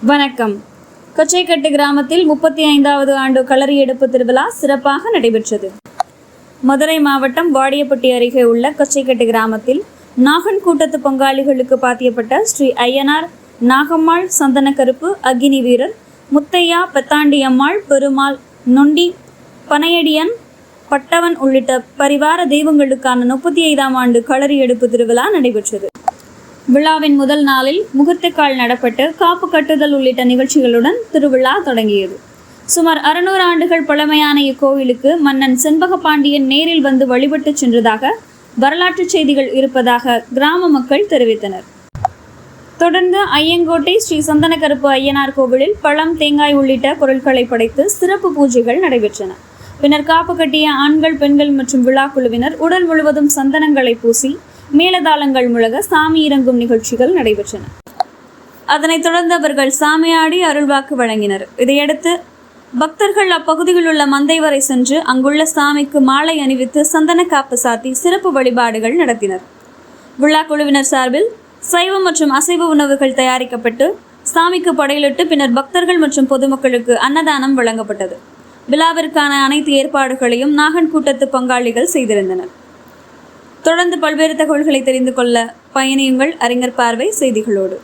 வணக்கம். கொச்சைக்கட்டு கிராமத்தில் 35வது ஆண்டு களரி எடுப்பு திருவிழா சிறப்பாக நடைபெற்றது. மதுரை மாவட்டம் வாடியப்பட்டி அருகே உள்ள கொச்சைக்கட்டு கிராமத்தில் நாகன் கூட்டத்து பங்காளிகளுக்கு பாத்தியப்பட்ட ஸ்ரீ ஐயனார், நாகம்மாள், சந்தனக்கருப்பு, அக்னி வீரர், முத்தையா, பெத்தாண்டியம்மாள், பெருமாள், நொண்டி, பனையடியன், பட்டவன் உள்ளிட்ட பரிவார தெய்வங்களுக்கான 35ஆம் ஆண்டு களரி எடுப்பு திருவிழா நடைபெற்றது. விழாவின் முதல் நாளில் முகூர்த்தக்கால் நடப்பட்டு காப்பு கட்டுதல் உள்ளிட்ட நிகழ்ச்சிகளுடன் திருவிழா தொடங்கியது. சுமார் 600 ஆண்டுகள் பழமையான இக்கோவிலுக்கு மன்னன் செண்பகபாண்டியன் நேரில் வந்து வழிபட்டு சென்றதாக வரலாற்று செய்திகள் இருப்பதாக கிராம மக்கள் தெரிவித்தனர். தொடர்ந்து ஐயங்கோட்டை ஸ்ரீ சந்தனக்கருப்பு ஐயனார் கோவிலில் பழம், தேங்காய் உள்ளிட்ட பொருட்களை படைத்து சிறப்பு பூஜைகள் நடைபெற்றன. பின்னர் காப்பு கட்டிய ஆண்கள், பெண்கள் மற்றும் விழா குழுவினர் உடல் முழுவதும் சந்தனங்களை பூசி மேலதாளங்கள் முழங்க சாமி இறங்கும் நிகழ்ச்சிகள் நடைபெற்றன. அதனைத் தொடர்ந்து அவர்கள் சாமியாடி அருள்வாக்கு வழங்கினர். இதையடுத்து பக்தர்கள் அப்பகுதியில் உள்ள மந்தை வரை சென்று அங்குள்ள சாமிக்கு மாலை அணிவித்து சந்தன காப்பு சாத்தி சிறப்பு வழிபாடுகள் நடத்தினர். விழா குழுவினர் சார்பில் சைவ மற்றும் அசைவ உணவுகள் தயாரிக்கப்பட்டு சாமிக்கு படையிலிட்டு பின்னர் பக்தர்கள் மற்றும் பொதுமக்களுக்கு அன்னதானம் வழங்கப்பட்டது. விழாவிற்கான அனைத்து ஏற்பாடுகளையும் நாகன் கூட்டத்து பங்காளிகள் செய்திருந்தனர். தொடர்ந்து பல்வேறு தகவல்களை தெரிந்து கொள்ள பயணியுங்கள் அறிஞர் பார்வை செய்திகளோடு.